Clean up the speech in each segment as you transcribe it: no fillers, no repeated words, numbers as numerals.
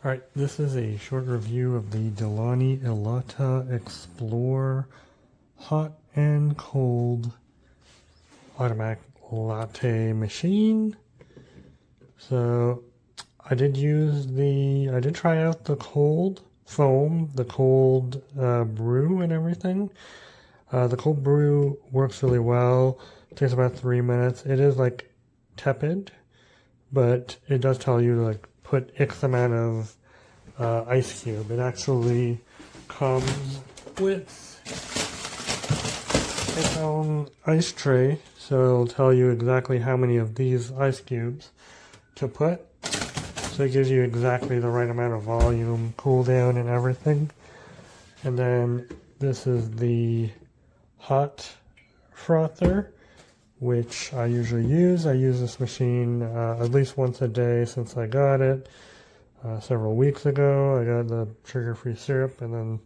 Alright, this is a short review of the Delani Eletta Explore hot and cold automatic latte machine. So I did try out the cold foam, the cold brew and everything. The cold brew works really well. It takes about 3 minutes. It is like tepid, but it does tell you to like put X amount of ice cube. It actually comes with its own ice tray, so it'll tell you exactly how many of these ice cubes to put. So it gives you exactly the right amount of volume, cool down, and everything. And then this is the hot frother, which I usually use. I use this machine at least once a day since I got it. Several weeks ago, I got the sugar-free syrup and then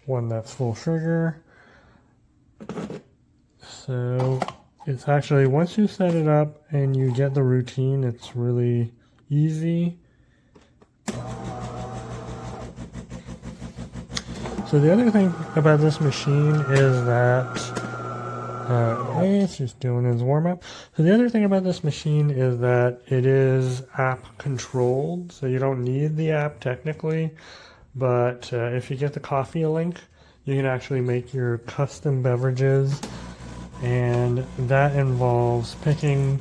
one that's full sugar. So it's actually, once you set it up and you get the routine, it's really easy. So the other thing about this machine is that it's just doing his warm-up. So the other thing about this machine is that it is app controlled, so you don't need the app technically, but if you get the coffee link, you can actually make your custom beverages, and that involves picking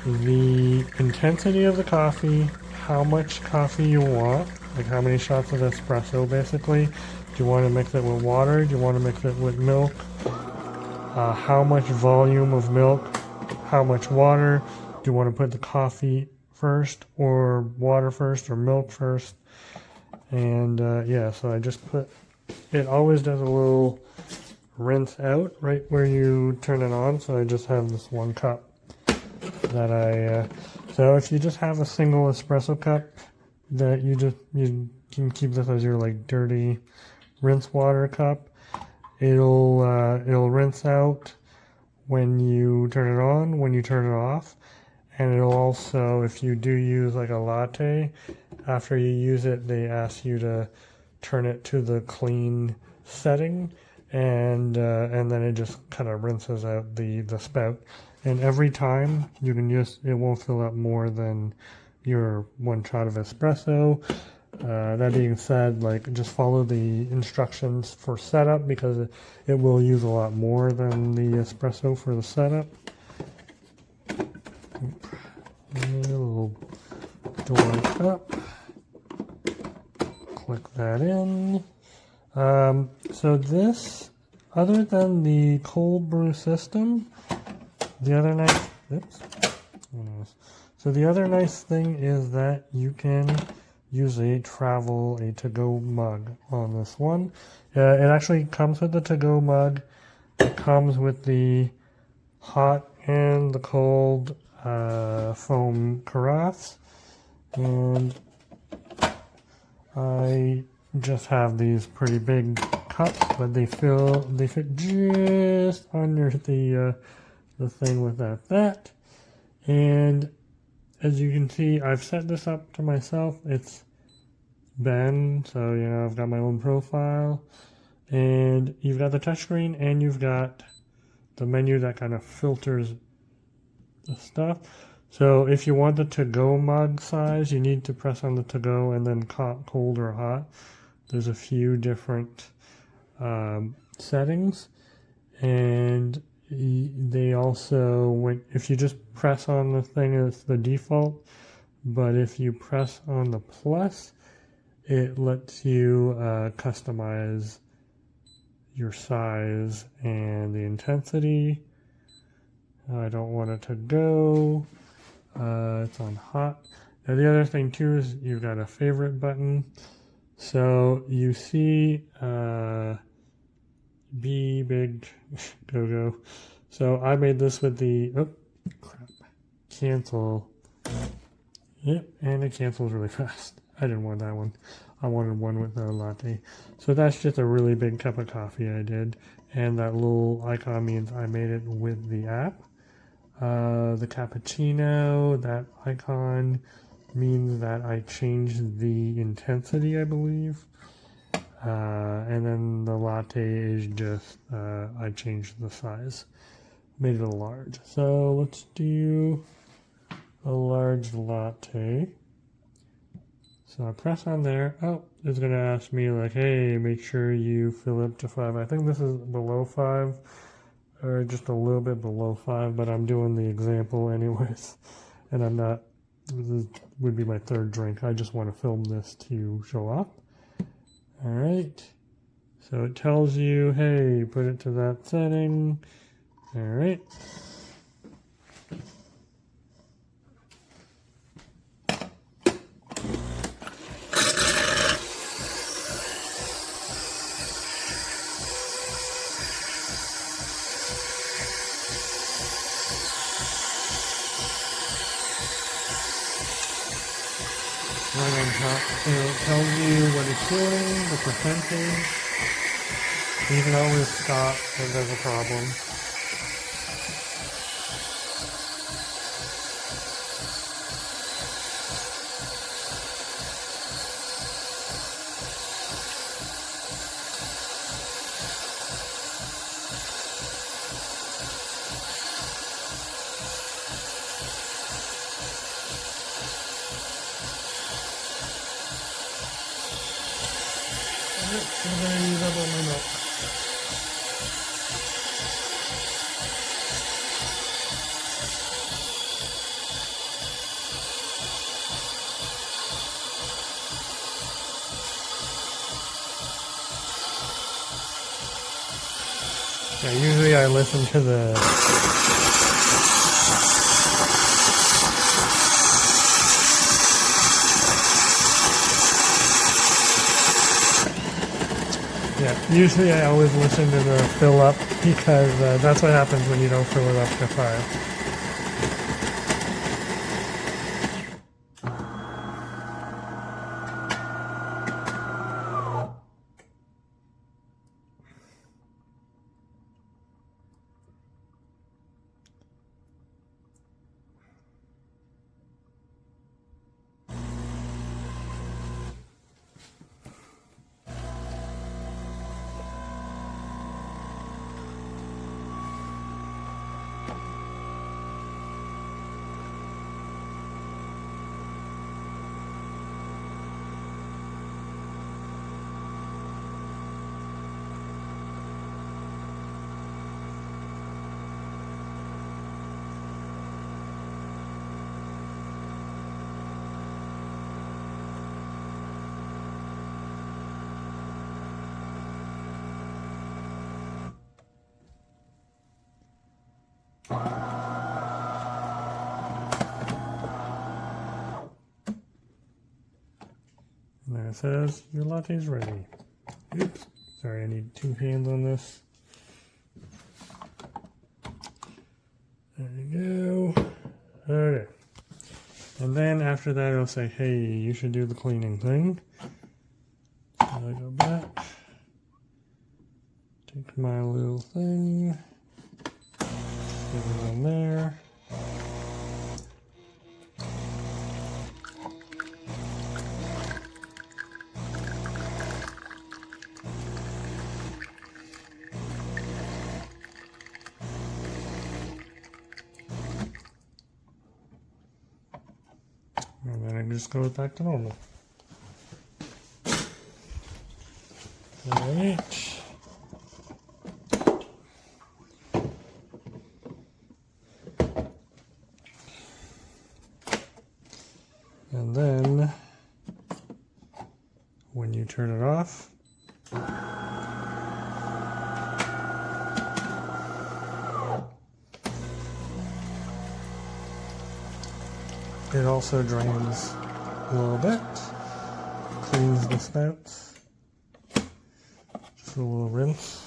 the intensity of the coffee, how much coffee you want, like how many shots of espresso basically. Do you want to mix it with water? Do you want to mix it with milk? How much volume of milk, how much water, do you want to put the coffee first or water first or milk first? And yeah, so I just put, it always does a little rinse out right where you turn it on, so I just have this one cup that so if you just have a single espresso cup, that you can keep this as your like dirty rinse water cup. It'll rinse out when you turn it on, when you turn it off, and it'll also, if you do use like a latte, after you use it, they ask you to turn it to the clean setting, and then it just kind of rinses out the spout. And every time you can it won't fill up more than your one shot of espresso. That being said, like, just follow the instructions for setup because it will use a lot more than the espresso for the setup. A little door up. Click that in. So this, other than the cold brew system, the other nice, So the other nice thing is that you can use a to-go mug on this one. It actually comes with the to-go mug. It comes with the hot and the cold foam carafes. And I just have these pretty big cups, but they fit just under the thing without that. And as you can see, I've set this up to myself. It's Ben, so you know, I've got my own profile, and you've got the touchscreen, and you've got the menu that kind of filters the stuff. So if you want the to-go mug size, you need to press on the to-go and then cold or hot. There's a few different settings, and they also, if you just press on the thing, it's the default, but if you press on the plus, it lets you customize your size and the intensity. I don't want it to go. It's on hot. Now the other thing too is you've got a favorite button. So you see be big, go. So I made this with the, cancel. Yep, and it cancels really fast. I didn't want that one. I wanted one with a latte. So that's just a really big cup of coffee I did. And that little icon means I made it with the app. The cappuccino, that icon means that I changed the intensity, I believe. And then the latte is just, I changed the size, made it a large. So let's do a large latte. So I press on there. Oh, it's going to ask me like, hey, make sure you fill up to 5. I think this is below 5, or just a little bit below 5, but I'm doing the example anyways. And I'm not, this would be my 3rd drink. I just want to film this to show up. All right. So it tells you, hey, put it to that setting. All right. Right on top, and it tells you what it's doing, the percentage. You can always stop if there's a problem. Alright, so I'm going to use up all my milk. Yeah, usually I listen to the usually I always listen to the fill up because that's what happens when you don't fill it up to 5. And there it says, your latte's ready. Oops, sorry, I need 2 hands on this. There you go. Okay. And then after that, it'll say, hey, you should do the cleaning thing. So I go back, take my little thing, get it in there. And then it just goes back to normal. Alright. And then when you turn it off, it also drains a little bit, cleans the spouts, just a little rinse.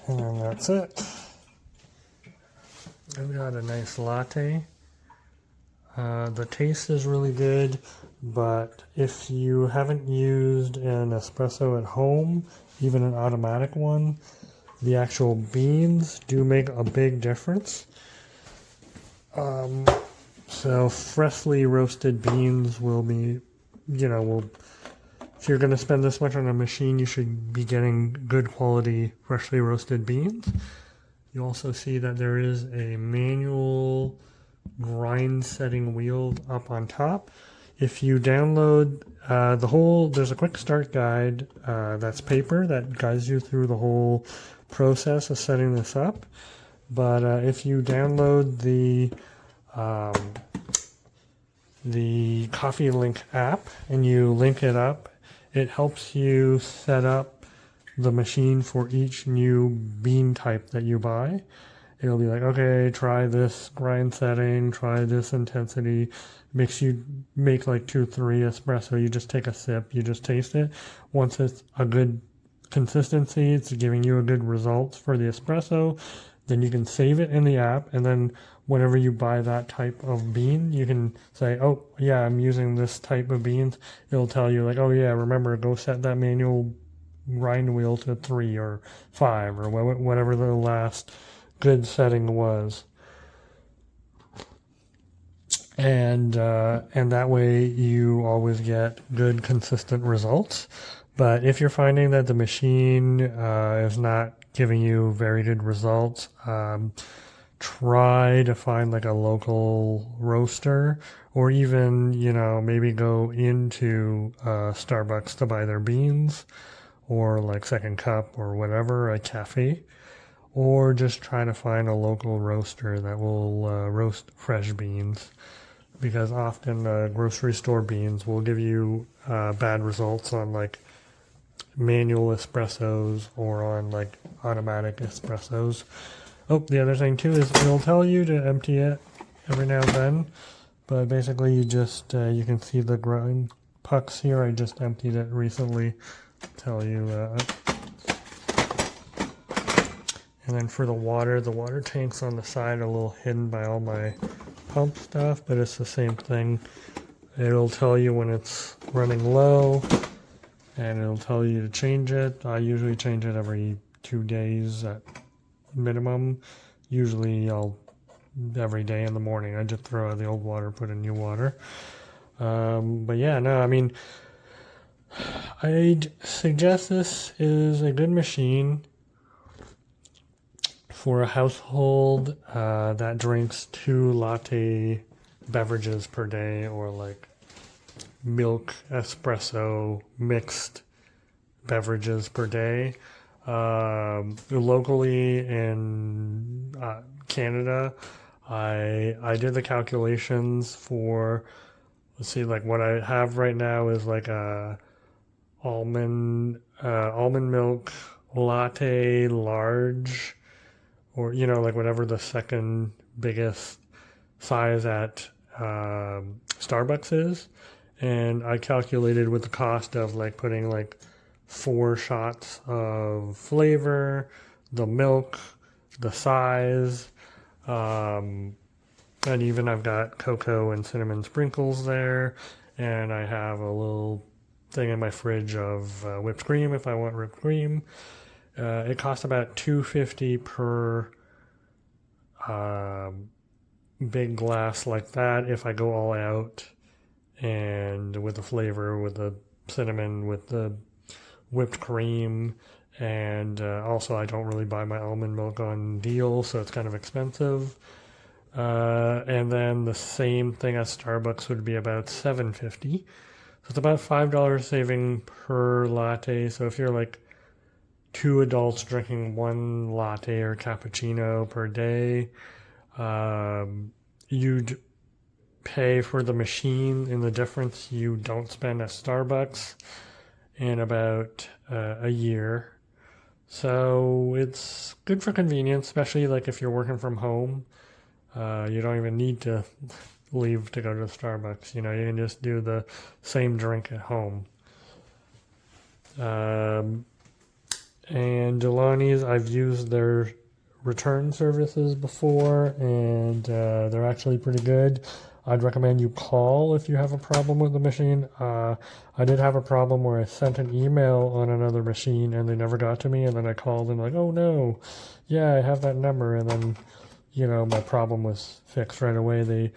And then that's it. I've got a nice latte. The taste is really good. but if you haven't used an espresso at home, even an automatic one, the actual beans do make a big difference. So freshly roasted beans will be, if you're going to spend this much on a machine, you should be getting good quality freshly roasted beans. You also see that there is a manual grind setting wheel up on top. If you download there's a quick start guide that's paper that guides you through the whole process of setting this up. But if you download the Coffee Link app and you link it up, it helps you set up the machine for each new bean type that you buy. It'll be like, okay, try this grind setting, try this intensity. Makes you make like 2-3 espresso. You just take a sip, you just taste it. Once it's a good consistency, it's giving you a good result for the espresso, then you can save it in the app, and then whenever you buy that type of bean, you can say, oh yeah, I'm using this type of beans. It'll tell you like, oh yeah, remember, go set that manual grind wheel to 3 or 5 or whatever the last good setting was. And that way you always get good consistent results. But if you're finding that the machine is not giving you very good results, try to find like a local roaster, or even, maybe go into Starbucks to buy their beans, or like Second Cup or whatever, a cafe, or just try to find a local roaster that will roast fresh beans, because often grocery store beans will give you bad results on like manual espressos or on like automatic espressos. Oh, the other thing too is it'll tell you to empty it every now and then, but basically you just you can see the grind pucks here. I just emptied it recently. Tell you. And then for the water tank's on the side, a little hidden by all my pump stuff, but it's the same thing. It'll tell you when it's running low, and it'll tell you to change it. I usually change it every 2 days at minimum. Usually every day in the morning. I just throw out the old water, put in new water. But yeah, no, I mean, I'd suggest this is a good machine for a household that drinks 2 latte beverages per day, or like milk espresso mixed beverages per day. Locally in Canada, I did the calculations for, let's see, like what I have right now is like a almond milk latte large, or like whatever the second biggest size at Starbucks is. And I calculated with the cost of like putting like 4 shots of flavor, the milk, the size, and even I've got cocoa and cinnamon sprinkles there, and I have a little thing in my fridge of whipped cream if I want whipped cream. It costs about $2.50 per big glass like that if I go all out, and with the flavor, with the cinnamon, with the whipped cream, and also I don't really buy my almond milk on deal, so it's kind of expensive. And then the same thing at Starbucks would be about $7.50. So it's about $5 saving per latte. So if you're like 2 adults drinking 1 latte or cappuccino per day, you'd pay for the machine in the difference you don't spend at Starbucks in about a year. So it's good for convenience, especially like if you're working from home. You don't even need to leave to go to Starbucks. You can just do the same drink at home. And Delaney's, I've used their return services before, and they're actually pretty good. I'd recommend you call if you have a problem with the machine. I did have a problem where I sent an email on another machine and they never got to me, and then I called and like, oh no, yeah, I have that number, and then, you know, my problem was fixed right away.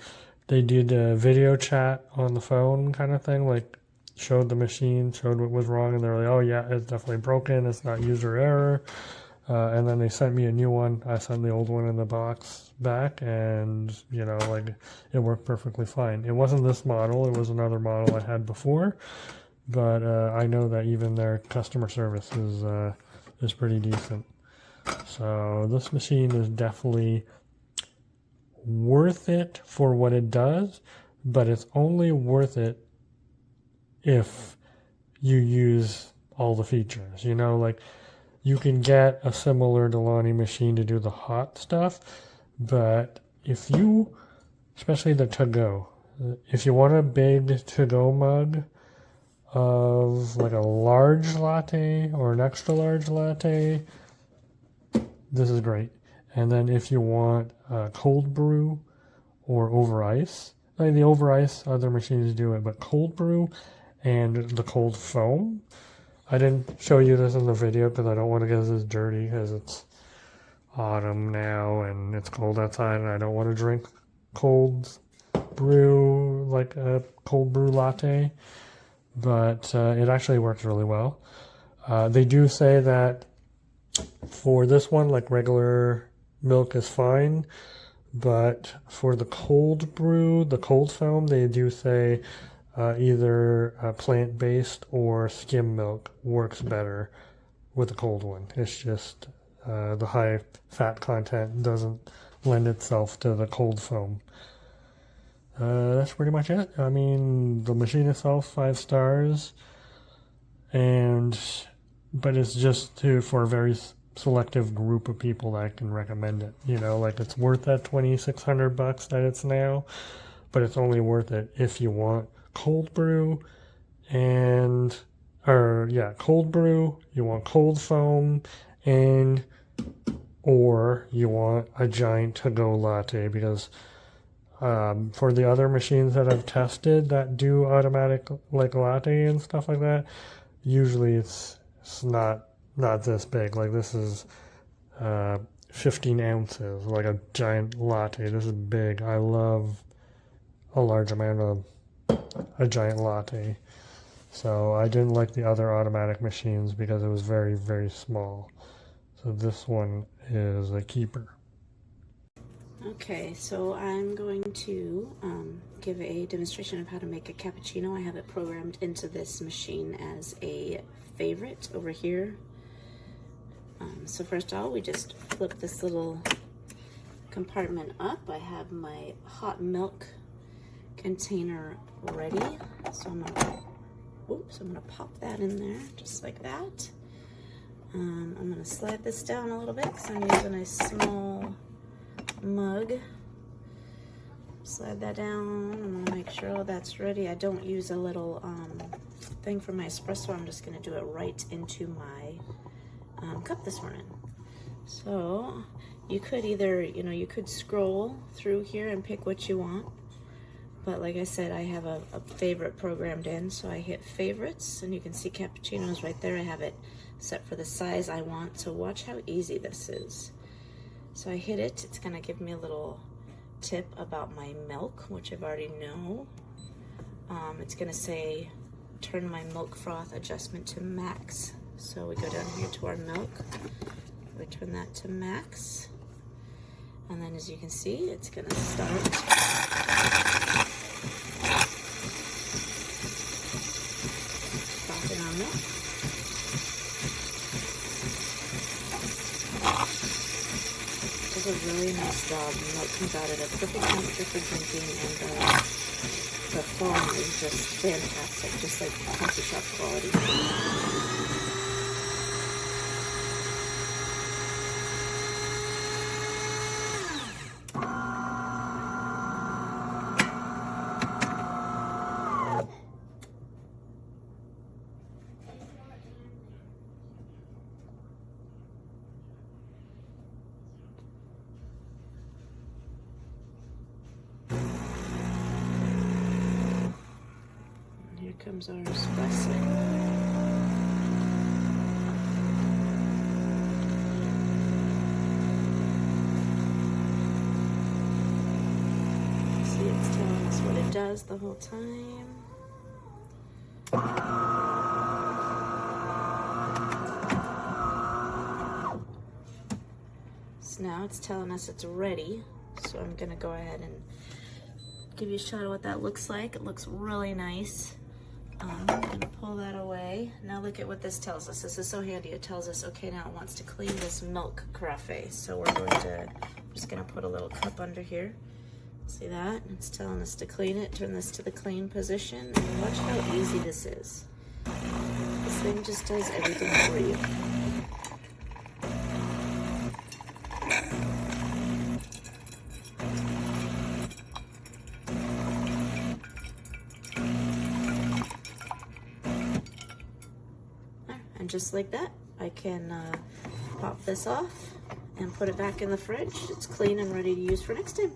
They did a video chat on the phone kind of thing, like showed the machine, showed what was wrong, and they're like, oh yeah, it's definitely broken, it's not user error. And then they sent me a new one. I sent the old one in the box back, and you know, like it worked perfectly fine. It wasn't this model; it was another model I had before. But I know that even their customer service is pretty decent. So this machine is definitely worth it for what it does, but it's only worth it if you use all the features. You know, like you can get a similar Delaney machine to do the hot stuff, but if you, especially the to-go, if you want a big to-go mug of like a large latte or an extra large latte, this is great. And then if you want cold brew or over ice, like the over ice, other machines do it, but cold brew and the cold foam, I didn't show you this in the video because I don't want to get this dirty because it's autumn now and it's cold outside and I don't want to drink cold brew, like a cold brew latte, but it actually works really well. They do say that for this one, like regular milk is fine, but for the cold brew, the cold foam, they do say either plant-based or skim milk works better with the cold one. It's just the high fat content doesn't lend itself to the cold foam. That's pretty much it. I mean, the machine itself, 5 stars, but it's just for a very selective group of people that I can recommend it. You know, like it's worth that $2,600 that it's now, but it's only worth it if you want cold brew cold brew, you want cold foam, or you want a giant to-go latte, because for the other machines that I've tested that do automatic like latte and stuff like that, usually it's not this big. Like this is 15 ounces, like a giant latte. This is big. I love a large amount of a giant latte. So I didn't like the other automatic machines because it was very, very small. So this one is a keeper. Okay, so I'm going to give a demonstration of how to make a cappuccino. I have it programmed into this machine as a favorite over here. So first of all, we just flip this little compartment up. I have my hot milk container ready. So I'm gonna pop that in there just like that. I'm gonna slide this down a little bit because I'm using a small mug. Slide that down. I'm gonna make sure that's ready. I don't use a little thing for my espresso. I'm just gonna do it right into my cup this morning. So you could either, you could scroll through here and pick what you want. But like I said, I have a favorite programmed in, so I hit favorites, and you can see cappuccinos right there. I have it set for the size I want, so watch how easy this is. So I hit it. It's gonna give me a little tip about my milk, which I've already know. It's gonna say, turn my milk froth adjustment to max. So we go down here to our milk, we turn that to max, and then as you can see, it's gonna start. Frothing our milk. Does a really nice job. The milk comes out at a perfect temperature for drinking, and the foam is just fantastic, just like coffee shop quality. comes our espresso. See, it's telling us what it does the whole time. So now it's telling us it's ready. So I'm gonna go ahead and give you a shot of what that looks like. It looks really nice. I'm gonna pull that away. Now look at what this tells us. This is so handy. It tells us, okay, now it wants to clean this milk carafe. So I'm just gonna put a little cup under here. See that? It's telling us to clean it. Turn this to the clean position. And watch how easy this is. This thing just does everything for you. And just like that, I can pop this off and put it back in the fridge. It's clean and ready to use for next time.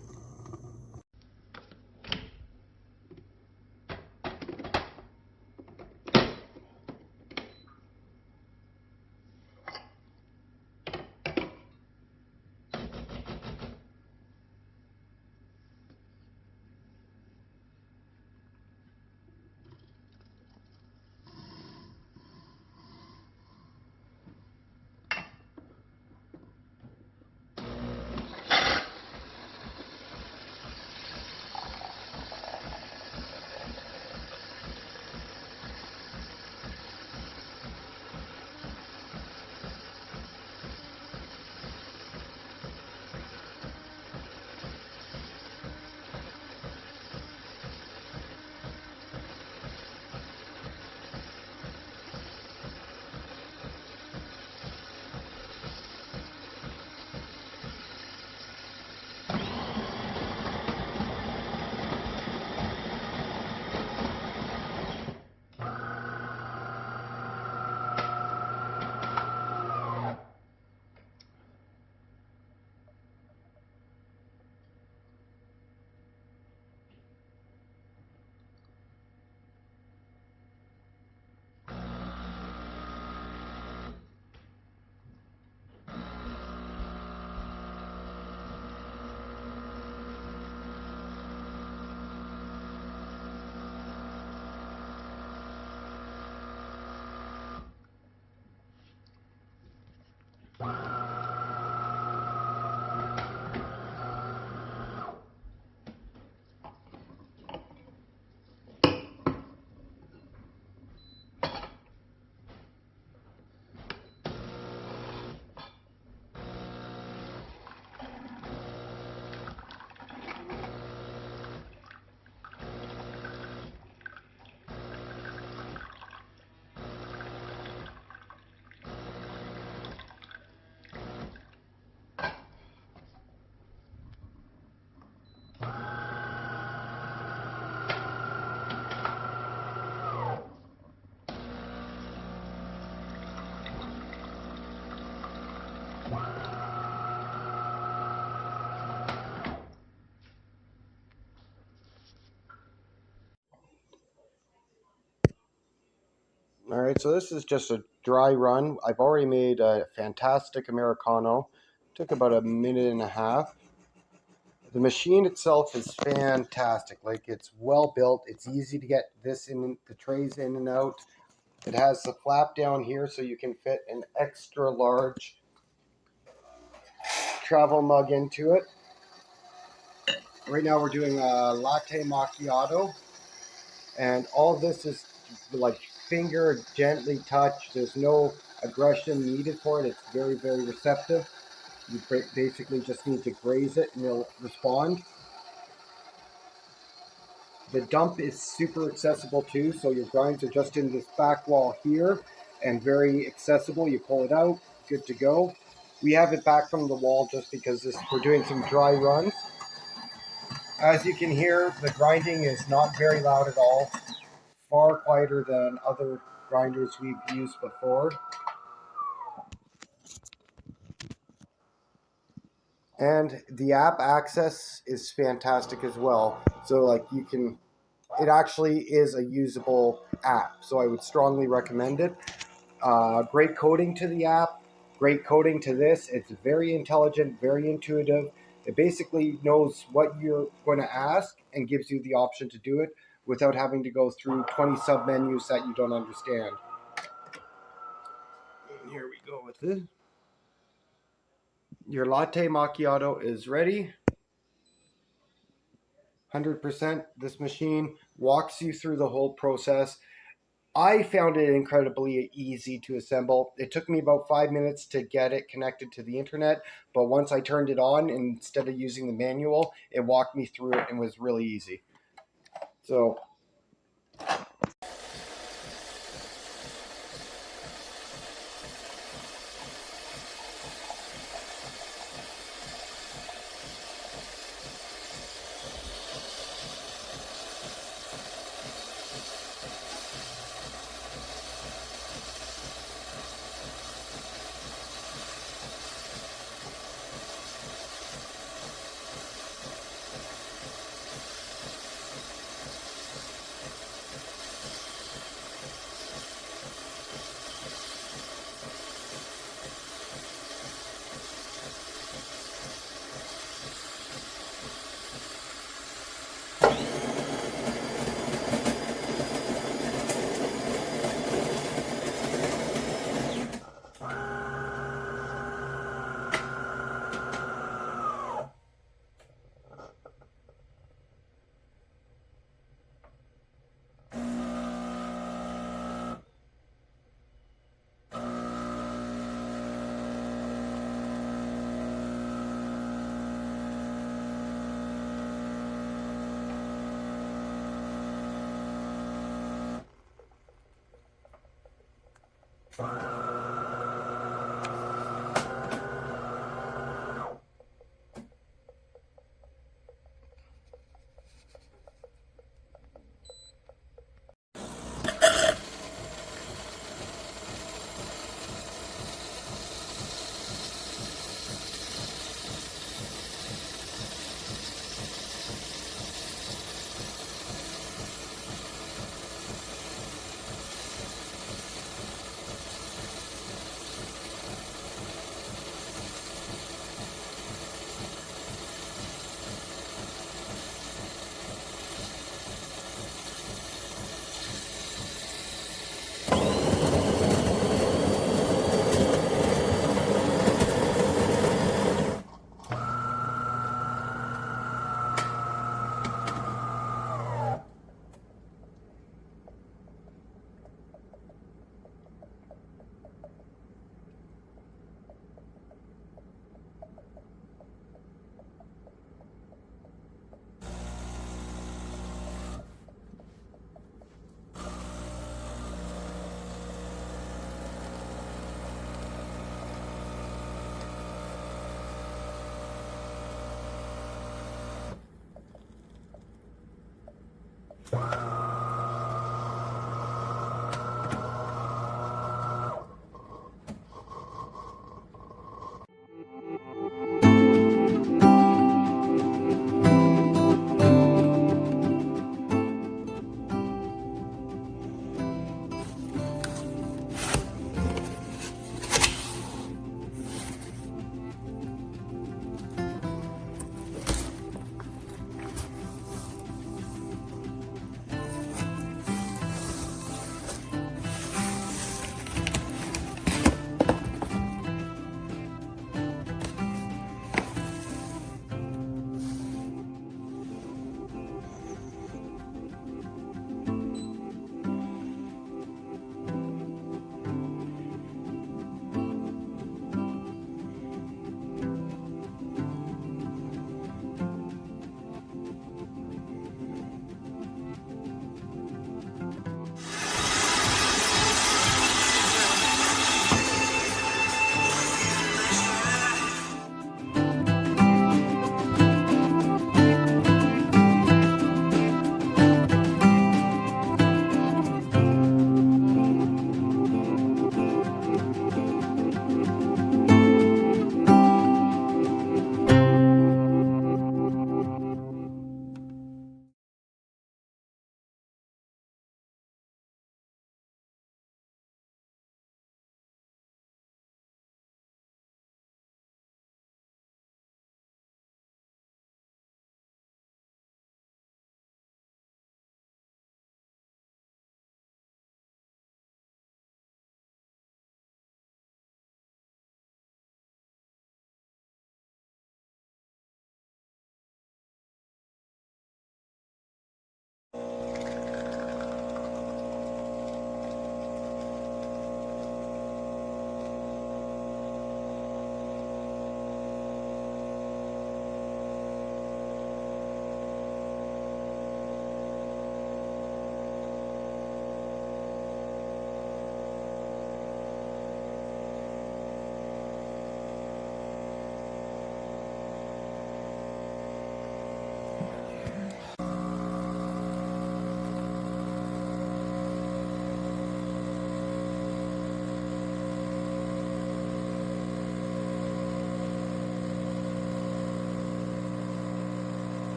All right, so this is just a dry run. I've already made a fantastic Americano. Took about a minute and a half. The machine itself is fantastic. Like, it's well built. It's easy to get this in, the trays in and out. It has the flap down here so you can fit an extra large travel mug into it. Right now we're doing a latte macchiato. And all this is like finger gently touched. There's no aggression needed for it. It's very, very receptive. You basically just need to graze it and it'll respond. The dump is super accessible too, so your grinds are just in this back wall here and very accessible. You pull it out, good to go. We have it back from the wall just because we're doing some dry runs. As you can hear, the grinding is not very loud at all. Far quieter than other grinders we've used before. And the app access is fantastic as well. So like you can it actually is a usable app. So I would strongly recommend it. Great coding to the app, great coding to this. It's very intelligent, very intuitive. It basically knows what you're going to ask and gives you the option to do it without having to go through 20 submenus that you don't understand. And here we go with this. Your latte macchiato is ready. 100%. This machine walks you through the whole process. I found it incredibly easy to assemble. It took me about 5 minutes to get it connected to the internet, but once I turned it on, instead of using the manual, it walked me through it and was really easy. So